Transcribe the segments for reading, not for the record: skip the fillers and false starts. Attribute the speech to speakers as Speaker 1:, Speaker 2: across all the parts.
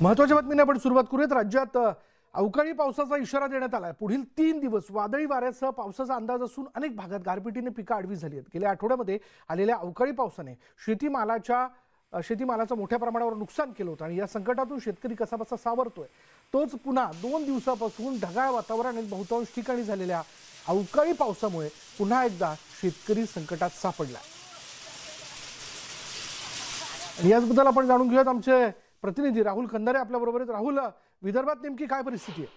Speaker 1: महत्त्वाच्या बातमीने आपण सुरुवात करूयात। राज्यात अवकाळी पावसाचा इशारा देण्यात आलाय। पुढील 3 दिवस वादळी वाऱ्यासह पावसाचा अंदाज असून अनेक भागात गारपिटीने पिकं आडवी झाली आहेत। गेल्या आठवड्यामध्ये आलेल्या अवकाळी पावसाने शेतीमालाचं मोठ्या प्रमाणावर नुकसान केलं होतं आणि या संकटातून शेतकरी कसाबसा सावरतोय। तोच पुन्हा 2 दिवसापासून ढगाळ वातावरण आणि बहुतांश ठिकाणी झालेल्या अवकाळी पावसामुळे पुन्हा एकदा शेतकरी संकटात सापडलाय। याबद्दल आपण जाणून घेऊयात। आमचे प्रतिनिधी राहुल खंदारे आपल्या बरोबर आहेत। राहुल, विदर्भात नेमकी काय परिस्थिती आहे?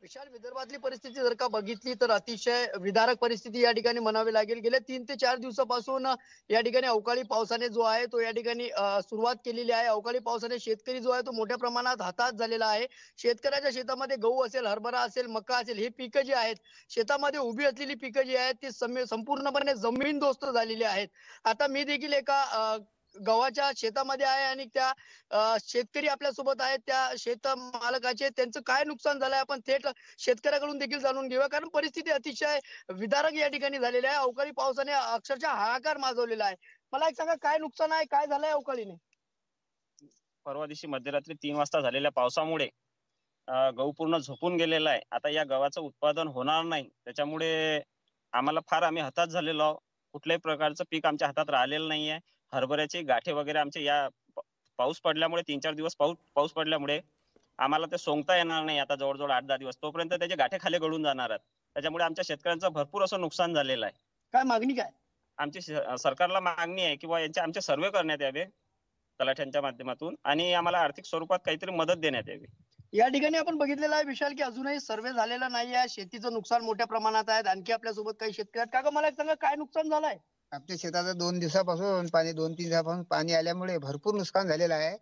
Speaker 2: विशाल, विदर्भातली परिस्थिती जर का बघितली तर अतिशय विदारक परिस्थिती या ठिकाणी म्हणावी लागेल। गेल्या 3 ते 4 दिवसापासून या ठिकाणी अवकाळी पावसाने जो आहे तो या ठिकाणी सुरुवात केलेली आहे। अवकाळी पावसाने शेतकरी जो आहे तो मोठ्या प्रमाणात हताश झालेला आहे। शेतकऱ्याच्या शेतामध्ये गहू असेल, हरभरा असेल, मका असेल, हे पिकं जी आहेत, शेतामध्ये उभी असलेली पिकं जी आहेत ती संपूर्णपणे जमीनदोस्त झालेली आहेत। आता मी देखील एका गव्हाच्या शेतामध्ये आहे आणि त्या शेतकरी आपल्या सोबत आहेत। त्या शेत मालकाचे त्यांचं काय नुकसान झालंय आपण थेट शेतकऱ्याकडून देखील जाणून घेऊया, कारण परिस्थिती अतिशय विदारक या ठिकाणी झालेली आहे। अवकाळी पावसाने अक्षरशः हाहाकार माजवलेला आहे। मला एक सांगा, काय नुकसान आहे, काय झालंय अवकाळीने?
Speaker 3: परवा दिवशी मध्यरात्री 3 वाजता झालेल्या पावसामुळे गहू पूर्ण झोपून गेलेला आहे। आता या गव्हाचं उत्पादन होणार नाही, त्याच्यामुळे आम्ही हताश झालेलो आहोत। कुठल्याही प्रकारचं पीक आमच्या हातात राहिलेलं नाहीये। हरभऱ्याचे गाठे वगैरे आमचे या पाऊस पडल्यामुळे 3-4 दिवस पाऊस पडल्यामुळे आम्हाला ते सोंगता येणार नाही। आता जवळजवळ 8-10 दिवस तोपर्यंत त्याचे गाठे खाली गळून जाणार आहेत। त्याच्यामुळे आमच्या शेतकऱ्यांचं भरपूर असं नुकसान झालेलं आहे।
Speaker 2: काय मागणी काय
Speaker 3: आमची सरकारला मागणी आहे किंवा आमचे सर्वे करण्यात यावे तलाठ्यांच्या माध्यमातून आणि आम्हाला आर्थिक स्वरूपात काहीतरी मदत देण्यात यावी।
Speaker 2: या ठिकाणी आपण बघितलेलं आहे विशाल की अजूनही सर्वे झालेला नाही आहे। शेतीचं नुकसान मोठ्या प्रमाणात आहे। आणखी आपल्यासोबत काही शेतकरी आहेत। काका, मला एक सांगा, काय नुकसान झालंय?
Speaker 4: आमच्या शेताचं 2 दिवसापासून 2-3 दिवसापासून पाणी आल्यामुळे भरपूर नुकसान झालेलं आहे।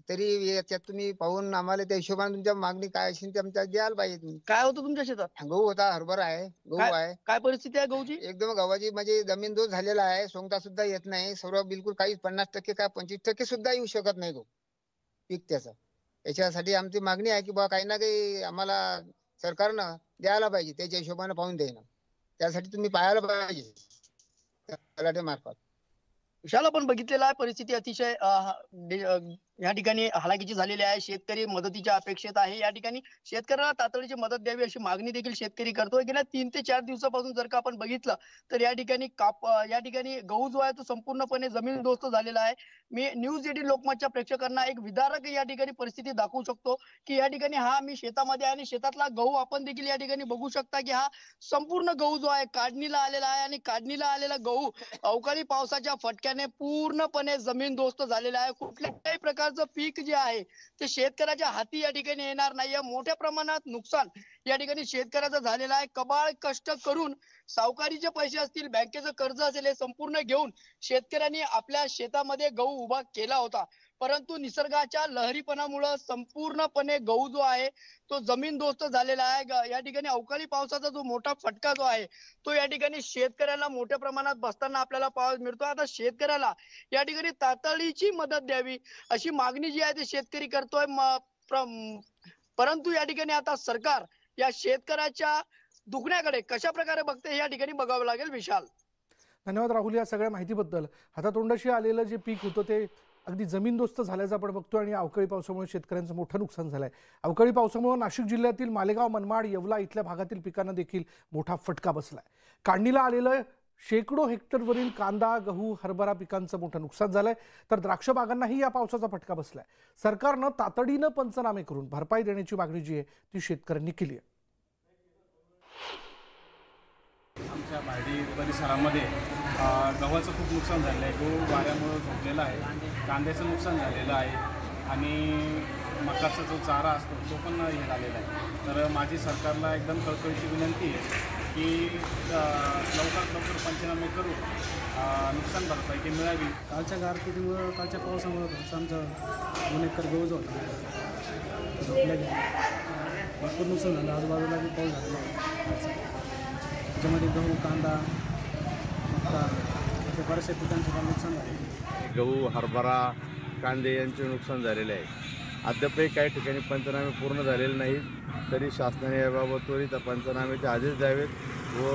Speaker 4: तरी याच्यात तुम्ही पाहून आम्हाला त्या हिशोबाने तुमच्या मागणी काय असेल ते आमच्या द्यायला पाहिजे तुम्ही।
Speaker 2: काय होतं तुमच्या शेतात?
Speaker 4: गहू होता, हरभरा आहे, गहू आहे।
Speaker 2: काय परिस्थिती आहे गहूची?
Speaker 4: एकदम गव्हाची म्हणजे जमीनदोस्त झालेला आहे। सोंगता सुद्धा येत नाही। सर्व बिलकुल काही 50% काय 25% सुद्धा येऊ शकत नाही तो पीक त्याचं। याच्यासाठी आमची मागणी आहे की बा काही ना काही आम्हाला सरकारनं द्यायला पाहिजे, त्याच्या हिशोबाने पाहून देणं। त्यासाठी तुम्ही पाहायला पाहिजे तलाठी मार्फत।
Speaker 2: विशाल, आपण बघितलेला आहे परिस्थिती अतिशय या ठिकाणी हालाकीची झालेली आहे। शेतकरी मदतीच्या अपेक्षेत आहे। या ठिकाणी शेतकऱ्याला तातडीची मदत द्यावी अशी मागणी देखील शेतकरी करतोय। गेल्या 3 ते 4 दिवसापासून जर का आपण बघितलं तर या ठिकाणी गहू जो आहे तो संपूर्णपणे जमीनदोस्त झालेला आहे। मी न्यूज 18 लोकमतच्या प्रेक्षकांना एक विदारक या ठिकाणी परिस्थिती दाखवू शकतो की या ठिकाणी मी शेतामध्ये आहे आणि शेतातला गहू आपण देखील या ठिकाणी बघू शकता की हा संपूर्ण गहू जो आहे काढणीला आलेला आहे आणि काढणीला आलेला गहू अवकाळी पावसाच्या फटक्याने पूर्णपणे जमीनदोस्त झालेला आहे। कुठल्याही प्रकारचं पीक जे आहे ते शेतकऱ्याच्या हाती या ठिकाणी येणार नाहीये। मोठ्या प्रमाणात नुकसान या ठिकाणी शेतकऱ्याचं झालेलं आहे। कबाळ कष्ट करून सावकारीचे पैसे असतील, बँकेचं कर्ज असेल, हे संपूर्ण घेऊन शेतकऱ्यांनी आपल्या शेतामध्ये गहू उभा केला होता। परंतु निसर्गाच्या लहरीपणामुळे संपूर्णपणे गहू जो आहे तो जमीनदोस्त झालेला आहे। या ठिकाणी अवकाळी पावसाचा जो मोठा फटका जो आहे तो या ठिकाणी शेतकऱ्याला मोठ्या प्रमाणात बसताना आपल्याला पाहायला मिळतो। आता शेतकऱ्याला या ठिकाणी तातडीची मदत द्यावी अशी मागणी जी आहे ती शेतकरी करतोय। परंतु या ठिकाणी आता सरकार या शेतकऱ्याच्या दुखण्याकडे कशा प्रकारे बघते या ठिकाणी बघावं लागेल। विशाल,
Speaker 1: धन्यवाद राहुल या सगळ्या माहितीबद्दल। हातातोंडाशी आलेलं जे पीक होतं ते अगदी जमीनदोस्त झाल्याचं आपण बघतो आणि अवकाळी पावसामुळे शेतकऱ्यांचं मोठं नुकसान झालंय। अवकाळी पावसामुळे नाशिक जिल्ह्यातील मालेगाव, मनमाड, येवला इथल्या भागातील पिकांना देखील मोठा फटका बसलाय। काढणीला आलेलं शेकडो हेक्टरवरील कांदा, गहू, हरभरा पिकांचं मोठं नुकसान झालंय, तर द्राक्ष बागांनाही या पावसाचा फटका बसलाय। सरकारनं तातडीनं पंचनामे करून भरपाई देण्याची मागणी जी आहे ती शेतकऱ्यांनी केली आहे।
Speaker 5: आमच्या भाडी परिसरामध्ये गव्हाचं खूप नुकसान झालेलं आहे। गहू वाऱ्यामुळे झोपलेला आहे, कांद्याचं नुकसान झालेलं आहे आणि मकाचा जो चारा असतो तो पण हे झालेला आहे। तर माझी सरकारला एकदम कळकळीची विनंती आहे की लवकरात लवकर पंचनामे करून नुकसान भरपाई की मिळावी।
Speaker 6: कालच्या गारपिटीमुळं, कालच्या पावसामुळं आमचं 2 एकर गहू जो होता झोपल्या गेला। भरपूर नुकसान झालं। आजूबाजूला बी पाऊस झालेला आहे। त्याच्यामध्ये गहू, कांदा, मका अशा बऱ्याचशा पिकांचं पण नुकसान झालं।
Speaker 7: गहू, हरभरा, कांदे यांचे नुकसान झालेले आहे। अद्यापही काही ठिकाणी पंचनामे पूर्ण झालेले नाहीत, तरी शासनाने याबाबत त्वरित पंचनाम्याचे आदेश द्यावेत व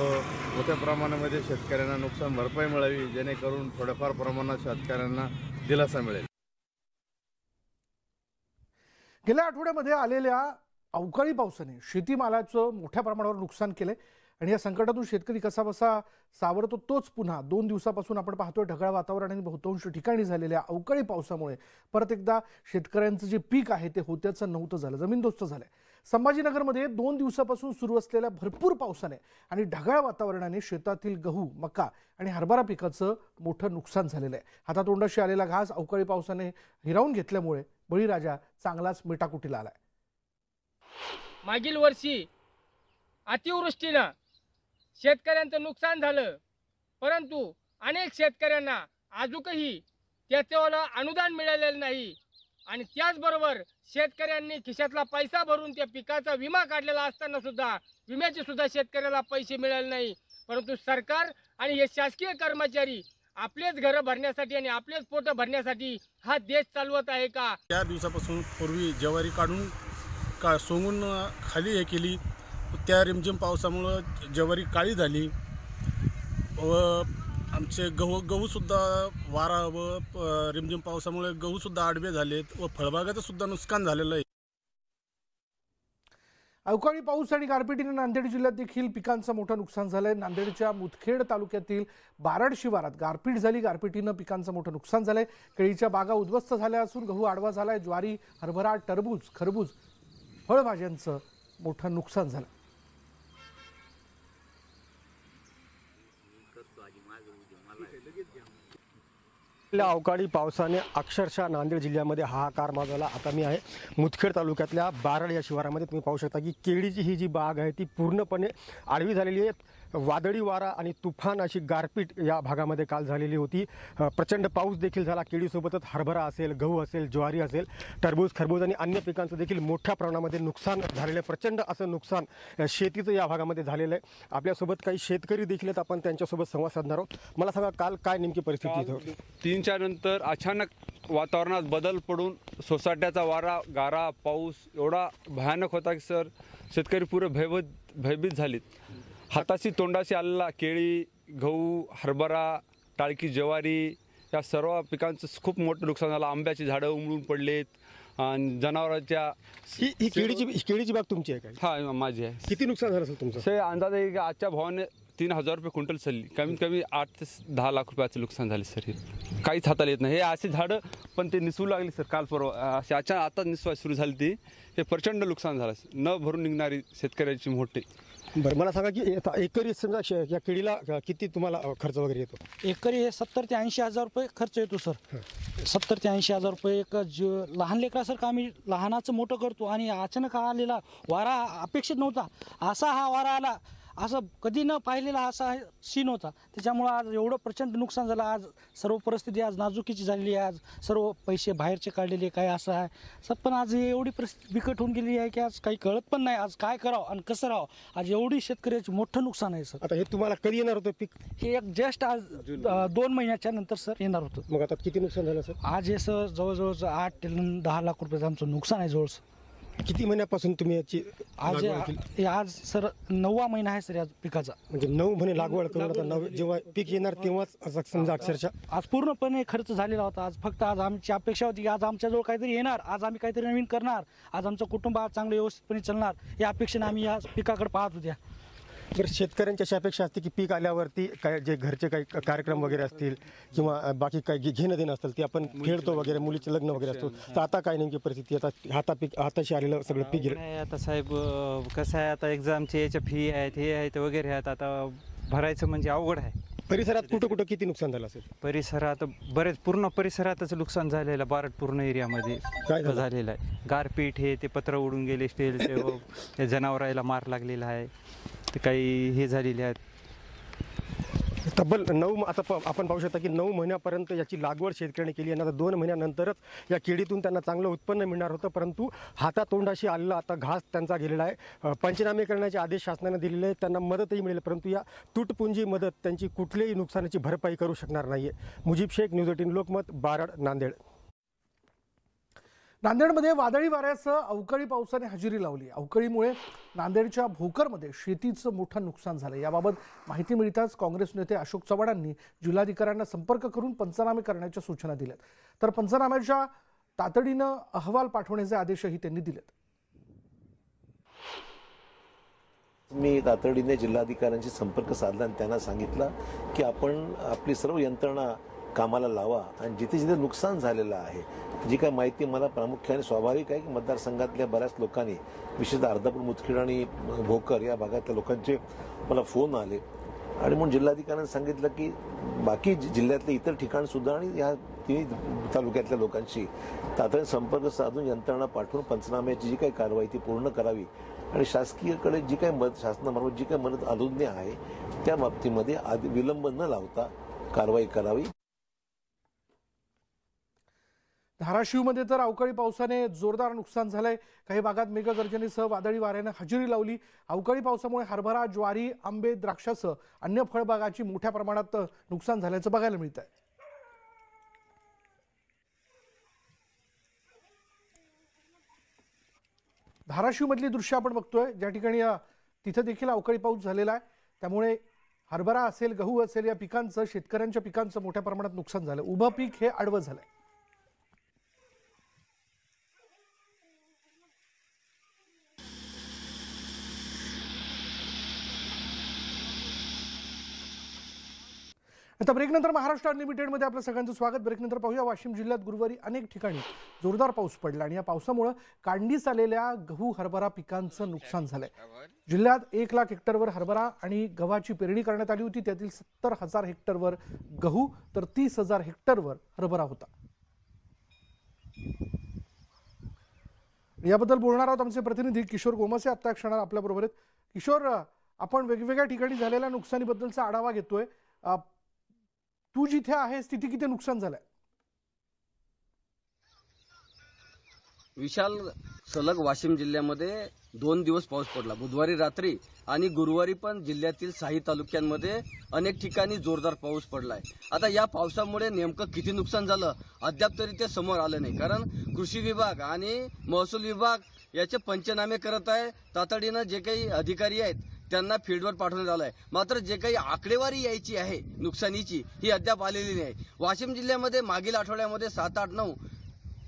Speaker 7: मोठ्या प्रमाणामध्ये शेतकऱ्यांना नुकसान भरपाई मिळावी, जेणेकरून थोड्याफार प्रमाणात शेतकऱ्यांना दिलासा मिळेल।
Speaker 1: गेल्या आठवड्यामध्ये आलेल्या अवकाळी पावसाने शेतीमालाचं मोठ्या प्रमाणावर नुकसान केलंय आणि या संकटातून शेतकरी कसाबसा सावरतो तोच पुन्हा 2 दिवसापासून आपण पाहतोय ढगाळ वातावरण आणि बहुतांश ठिकाणी झालेल्या अवकाळी पावसामुळे परत एकदा शेतकऱ्यांचं जे पीक आहे ते होत्याचं नव्हतं झालं, जमीनदोस्त झालंय। संभाजीनगरमध्ये 2 दिवसापासून सुरू असलेल्या भरपूर पावसाने आणि ढगाळ वातावरणाने शेतातील गहू, मका आणि हरभरा पिकाचं मोठं नुकसान झालेलं आहे। हातातोंडाशी आलेला घास अवकाळी पावसाने हिरावून घेतल्यामुळे बळीराजा चांगलाच मेटाकुटीला आलाय।
Speaker 8: मागील वर्षी अतिवृष्टीनं शेतकऱ्यांचं नुकसान झालं, परंतु अनेक शेतकऱ्यांना अजूनही त्याचं अनुदान मिळालेलं नाही आणि त्याचबरोबर शेतकऱ्यांनी खिशातला पैसा भरून त्या पिकाचा विमा काढलेला असताना सुद्धा विम्याचे सुद्धा शेतकऱ्याला पैसे मिळाले नाही। परंतु सरकार आणि हे शासकीय कर्मचारी आपलेच घरं भरण्यासाठी आणि आपलेच पोट भरण्यासाठी हा देश चालवत आहे का?
Speaker 5: त्या दिवसापासून पूर्वी ज्वारी काढून सोंगून खाली हे केली, त्या रिमझिम पावसामुळं ज्वारी काळी झाली व आमचे गहूसुद्धा वारा व रिमझिम पावसामुळे गहूसुद्धा आडवे झालेत व फळबागाचं सुद्धा नुकसान झालेलं आहे।
Speaker 1: अवकाळी पाऊस आणि गारपिटीने नांदेड जिल्ह्यात देखील पिकांचं मोठं नुकसान झालंय। नांदेडच्या मुदखेड तालुक्यातील बारड शिवारात गारपीट झाली, गारपिटीनं पिकांचं मोठं नुकसान झालंय। केळीच्या बागा उद्ध्वस्त झाल्या असून गहू आडवा झालाय, ज्वारी, हरभरा, टरबूज, खरबूज, फळभाज्यांचं मोठं नुकसान झालं।
Speaker 9: अवकाळी पावसाने अक्षरशः नांदेड जिल्ह्यामध्ये हाहाकार माजवला। आता मी आहे मुदखेड तालुक्यातल्या बारड या शिवारामध्ये। तुम्ही पाहू शकता की केळीची ही जी बाग आहे ती पूर्णपणे आडवी झालेली आहे। वादळी वारा आणि तुफान अशी गारपीट या भागामध्ये काल झालेली होती। प्रचंड पाऊस देखील झाला। केळीसोबतच हरभरा असेल, गहू असेल, ज्वारी असेल, टरबूज, खरबूज आणि अन्य पिकांचं देखील मोठ्या प्रमाणामध्ये नुकसान झालेलं आहे। प्रचंड असं नुकसान शेतीचं या भागामध्ये झालेलं आहे। आपल्यासोबत काही शेतकरी देखील आहेत, आपण त्यांच्यासोबत संवाद साधणार आहोत। मला सांगा, काल काय नेमकी परिस्थिती होती?
Speaker 10: 3-4 नंतर अचानक वातावरणात बदल पडून सोसाट्याचा वारा, गारा, पाऊस एवढा भयानक होता की सर शेतकरी पुरे भयभीत झालीत। हाताशी तोंडाशी आलेला केळी, गहू, हरभरा, टाळकी, ज्वारी या सर्व पिकांचं खूप मोठं नुकसान झालं। आंब्याची झाडं उमळून पडलेत आणि जनावरांच्या
Speaker 9: ही केळीची बाग तुमची आहे का?
Speaker 10: हा, माझी आहे।
Speaker 9: किती नुकसान झालं असेल तुमचं?
Speaker 10: ते अंदाजे की आजच्या भावाने 3000 रुपये क्विंटल चालली, कमीत कमी 8 ते 10 लाख रुपयाचं नुकसान झाले सर। हे काहीच हाताला येत नाही। हे असे झाडं पण ते निसवू लागली सर, काल परवा असे अचानक आता निसवायला सुरू झाली ती। हे प्रचंड नुकसान झालं, न भरून निघणारी शेतकऱ्याची मोठी।
Speaker 9: बरं, मला सांगा की एकरी समजा या केळीला किती तुम्हाला खर्च वगैरे येतो?
Speaker 6: एकरी हे 70 ते 80 हजार रुपये खर्च येतो सर। 70 ते 80 हजार रुपये एक लहान लेकरासारखं आम्ही लहानाचं मोठं करतो आणि अचानक आलेला वारा अपेक्षित नव्हता, असा हा वारा आला, असं कधी न पाहिलेला असा सीन होता। त्याच्यामुळं आज एवढं प्रचंड नुकसान झालं। आज सर्व परिस्थिती आज नाजुकीची झालेली आहे। आज सर्व पैसे बाहेरचे काढलेले काय असं आहे सब, पण आज एवढी परिस्थिती बिकट होऊन गेली आहे की आज काही कळत पण नाही आज काय करावं आणि कसं राहावं। आज एवढी शेतकऱ्याचं मोठं नुकसान आहे सर।
Speaker 9: आता हे तुम्हाला कधी येणार होतं पीक?
Speaker 6: हे एक जस्ट आज 2 महिन्याच्या नंतर सर येणार होतं।
Speaker 9: मग आता किती नुकसान झालं सर?
Speaker 6: आज हे सर जवळजवळ 8 ते 10 लाख रुपयाचं आमचं नुकसान आहे जवळ।
Speaker 9: किती महिन्यापासून तुम्ही याची
Speaker 6: आज सर 9वा महिना आहे सर या पिकाचा।
Speaker 9: म्हणजे 9 महिने लागवड करून आता जेव्हा पीक येणार तेव्हाच समजा अक्षरशः
Speaker 6: आज पूर्णपणे खर्च झालेला होता। आज फक्त आज आमची अपेक्षा होती की आज आमच्याजवळ काहीतरी येणार, आज आम्ही काहीतरी नवीन करणार, आज आमचं कुटुंब आज चांगलं व्यवस्थितपणे चालणार या अपेक्षेने आम्ही या पिकाकडे पाहत होत्या।
Speaker 9: बरं, शेतकऱ्यांची अशी अपेक्षा असते की पीक आल्यावरती काय जे घरचे काही कार्यक्रम वगैरे असतील किंवा बाकी काही घेणं देणं असतील ते आपण खेळतो वगैरे, मुलीचे लग्न वगैरे असतो, तर आता काय नेमकी परिस्थिती? आता हाताशी आलेलं सगळं पीक गेलं।
Speaker 11: आता साहेब कसं आहे, आता एक्झामचे याच्या फी आहेत, हे आहेत वगैरे आहेत, आता भरायचं म्हणजे अवघड आहे।
Speaker 9: परिसरात कुठं किती नुकसान झालं असेल?
Speaker 11: परिसरात बरेच पूर्ण परिसरातच नुकसान झालेलं, बारड पूर्ण एरियामध्ये
Speaker 9: काय
Speaker 11: झालेलं आहे। गारपीट हे ते पत्र उडून गेले, स्टीलचे जनावराला मार लागलेला आहे, ते काही हे झालेले आहेत।
Speaker 9: तब्बल 9 आता आपण पाहू शकता की 9 महिन्यापर्यंत याची लागवड शेतकऱ्यांनी केली आणि आता 2 महिन्यानंतरच या केळीतून त्यांना चांगलं उत्पन्न मिळणार होतं, परंतु हातातोंडाशी आलेला आता घास त्यांचा गेलेला आहे। पंचनामे करण्याचे आदेश शासनाने दिलेले आहेत, त्यांना मदतही मिळेल, परंतु या तुटपुंजी मदत त्यांची कुठल्याही नुकसानाची भरपाई करू शकणार नाही आहे। मुजीब शेख, न्यूज 18 लोकमत, बारड, नांदेड।
Speaker 1: नांदेडमध्ये वादळी वाऱ्यासह अवकाळी पावसाने हजेरी लावली। अवकाळीमुळे नांदेडच्या भोकरमध्ये शेतीचं मोठं नुकसान झालं। याबाबत माहिती मिळताच काँग्रेस नेते अशोक चव्हाणांनी जिल्हाधिकाऱ्यांना संपर्क करून पंचनामे करण्याच्या सूचना दिल्यात। तर पंचनाम्याच्या तातडीनं अहवाल पाठवण्याचे आदेशही त्यांनी दिलेत.
Speaker 12: मी तातडीने जिल्हाधिकाऱ्यांशी संपर्क साधला आणि त्यांना सांगितलं की आपण आपली सर्व यंत्रणा कामाला लावा आणि जिथे जिथे नुकसान झालेलं आहे, जी काय माहिती मला प्रामुख्याने स्वाभाविक आहे की मतदारसंघातल्या बऱ्याच लोकांनी, विशेषतः अर्धापूर, मुदखेड आणि भोकर या भागातल्या लोकांचे मला फोन आले आणि म्हणून जिल्हाधिकाऱ्यांनी सांगितलं की बाकी जिल्ह्यातले इतर ठिकाण सुद्धा आणि या तिन्ही तालुक्यातल्या लोकांशी तातडीने संपर्क साधून यंत्रणा पाठवून पंचनाम्याची जी काही कारवाई ती पूर्ण करावी आणि शासकीयकडे जी काही मदत, शासनामार्फत जी काही मदत अनुज्ञा आहे त्या बाबतीमध्ये विलंब न लावता कारवाई करावी.
Speaker 1: धाराशिवमध्ये तर अवकाळी पावसाने जोरदार नुकसान झालंय. काही भागात मेघगर्जनेसह वादळी वाऱ्यानं हजेरी लावली. अवकाळी पावसामुळे हरभरा, ज्वारी, आंबे, द्राक्षासह अन्य फळबागाची मोठ्या प्रमाणात नुकसान झाल्याचं बघायला मिळत आहे. धाराशिवमधली दृश्य आपण बघतोय, ज्या ठिकाणी तिथं देखील अवकाळी पाऊस झालेला आहे. त्यामुळे हरभरा असेल, गहू असेल, या पिकांचं, शेतकऱ्यांच्या पिकांचं मोठ्या प्रमाणात नुकसान झालं. उभं पीक हे आडवं झालंय. आता ब्रेकनंतर महाराष्ट्र अनलिमिटेडमध्ये आपलं सगळ्यांचं स्वागत. ब्रेकनंतर पाहूया, वाशिम जिल्ह्यात गुरुवारी अनेक ठिकाणी जोरदार पाऊस पडला आणि या पावसामुळे काढणीस आलेल्या गहू, हरभरा पिकांचं नुकसान झालंय. जिल्ह्यात 1 लाख हेक्टरवर हरभरा आणि गव्हाची पेरणी करण्यात आली होती. त्यातील 70,000 हेक्टरवर गहू तर 30,000 हेक्टरवर हरभरा होता. याबद्दल बोलणार आहोत आमचे प्रतिनिधी किशोर गोमसे आता क्षणात आपल्या बरोबर आहेत. किशोर, आपण वेगवेगळ्या ठिकाणी झालेल्या नुकसानीबद्दलचा आढावा घेतोय. तू जिथे आहेस तिथे किती नुकसान झालंय?
Speaker 13: विशाल, सलग वाशिम जिल्ह्यामध्ये 2 दिवस पाऊस पडला. बुधवारी रात्री आणि गुरुवारी पण जिल्ह्यातील 6 तालुक्यांमध्ये अनेक ठिकाणी जोरदार पाऊस पडलाय. आता या पावसामुळे नेमकं किती नुकसान झालं अद्याप तरी ते समोर आलं नाही, कारण कृषी विभाग आणि महसूल विभाग याचे पंचनामे करत आहे. तातडीनं जे काही अधिकारी आहेत त्यांना फील्डवर पाठवण्यात आलंय. मात्र जे काही आकडेवारी यायची आहे नुकसानीची ही अद्याप आलेली नाही. वाशिम जिल्ह्यामध्ये मागील आठवड्यामध्ये 7, 8, 9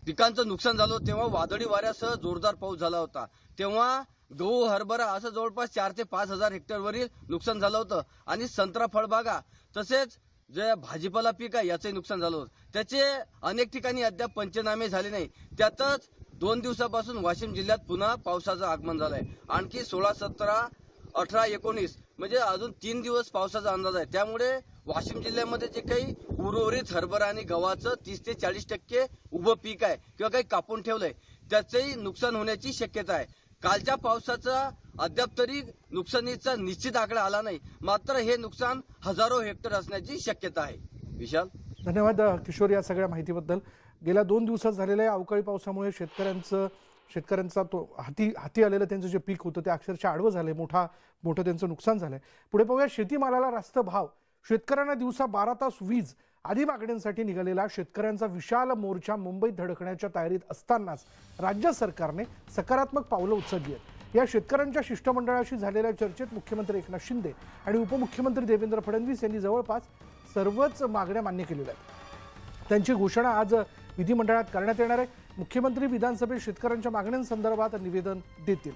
Speaker 13: पिकांचं नुकसान झालं. तेव्हा वादळी वाऱ्यासह जोरदार पाऊस झाला होता. तेव्हा गहू, हरभरा असं जवळपास 4 ते 5 हजार हेक्टरवरील नुकसान झालं होतं आणि संत्रा, फळबागा तसेच जे भाजीपाला पीक आहे याचंही नुकसान झालं होतं. त्याचे अनेक ठिकाणी अद्याप पंचनामे झाले नाही. त्यातच 2 दिवसापासून वाशिम जिल्ह्यात पुन्हा पावसाचं आगमन झालंय. आणखी 16, 17, 18, 19 म्हणजे अजून 3 दिवस पावसाचा अंदाज आहे. त्यामुळे वाशिम जिल्ह्यामध्ये जे काही उर्वरित हरभरा आणि गव्हाचं 30 ते 40% उभं पीक आहे किंवा काही कापून ठेवलंय त्याचंही नुकसान होण्याची शक्यता आहे. कालच्या पावसाचा अद्याप तरी नुकसानीचा निश्चित आकडा आला नाही, मात्र हे नुकसान हजारो हेक्टर असण्याची शक्यता आहे. विशाल,
Speaker 1: धन्यवाद किशोर या सगळ्या माहितीबद्दल. गेल्या 2 दिवसात झालेल्या अवकाळी पावसामुळे शेतकऱ्यांचा तो हाती आलेलं त्यांचं जे पीक होतं ते अक्षरशः आडवं झालंय. मोठं त्यांचं नुकसान झालंय. पुढे पाहूया, शेतीमालाला रास्त भाव, शेतकऱ्यांना दिवसा 12 तास वीज आदी मागण्यांसाठी निघालेला शेतकऱ्यांचा विशाल मोर्चा मुंबईत धडकण्याच्या तयारीत असतानाच राज्य सरकारने सकारात्मक पावलं उचलली आहेत. या शेतकऱ्यांच्या शिष्टमंडळाशी झालेल्या चर्चेत मुख्यमंत्री एकनाथ शिंदे आणि उपमुख्यमंत्री देवेंद्र फडणवीस यांनी जवळपास सर्वच मागण्या मान्य केलेल्या आहेत. त्यांची घोषणा आज विधिमंडळात करण्यात येणार आहे. मुख्यमंत्री विधानसभेत शेतकऱ्यांच्या मागण्यांसंदर्भात निवेदन देतील.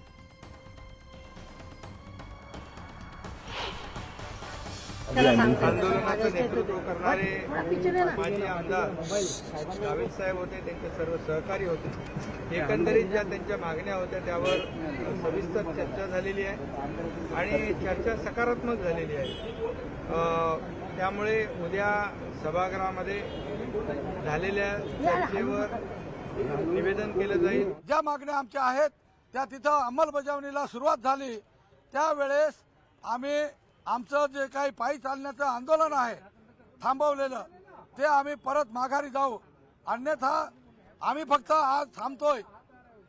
Speaker 14: आंदोलनाचं नेतृत्व करणारे माजी आमदार जावेद साहेब होते, त्यांचे सर्व सहकारी होते. एकंदरीत ज्या त्यांच्या मागण्या होत्या त्यावर सविस्तर चर्चा झालेली आहे आणि चर्चा सकारात्मक झालेली आहे. त्यामुळे उद्या सभागृहामध्ये झालेल्या चर्चेवर निवेदन केलं जाईल.
Speaker 15: ज्या मागण्या आमच्या आहेत त्या तिथं अंमलबजावणीला सुरुवात झाली त्यावेळेस आम्ही आमचं जे काही पायी चालण्याचं आंदोलन आहे थांबवलेलं ते आम्ही परत माघारी जाऊ. अन्यथा आम्ही फक्त आज थांबतोय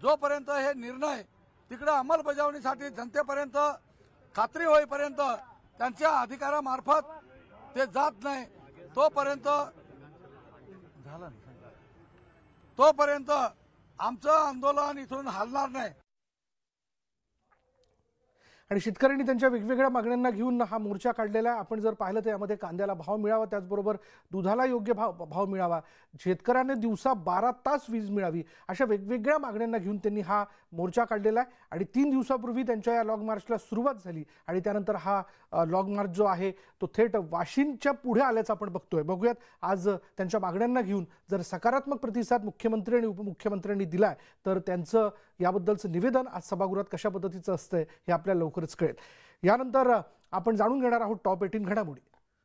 Speaker 15: जोपर्यंत हे निर्णय तिकडे अंमलबजावणीसाठी जनतेपर्यंत खात्री होईपर्यंत त्यांच्या अधिकारामार्फत ते जात नाही तोपर्यंत आमचं आंदोलन इथून हलणार नाही.
Speaker 1: आणि शेतकऱ्यांनी त्यांच्या वेगवेगळ्या मागण्यांना घेऊन हा मोर्चा काढलेला आहे. आपण जर पाहिलं तर यामध्ये कांद्याला भाव मिळावा, त्याचबरोबर दुधाला योग्य भाव मिळावा, शेतकऱ्यांना दिवसा 12 तास वीज मिळावी, अशा वेगवेगळ्या मागण्यांना घेऊन त्यांनी हा मोर्चा काढलेला आहे. आणि 3 दिवसापूर्वी त्यांच्या या लॉंग मार्चला सुरुवात झाली आणि त्यानंतर हा लॉंग मार्च जो आहे तो थेट वाशिमच्या पुढे आल्याचं आपण बघतोय. बघूयात आज त्यांच्या मागण्यांना घेऊन जर सकारात्मक प्रतिसाद मुख्यमंत्री आणि उपमुख्यमंत्र्यांनी दिलाय तर त्यांचं याबद्दलचं निवेदन आज सभागृहात कशा पद्धतीचं असतंय हे आपल्याला लवकरच कळेल. यानंतर आपण जाणून घेणार आहोत टॉप 18 घडामोडी.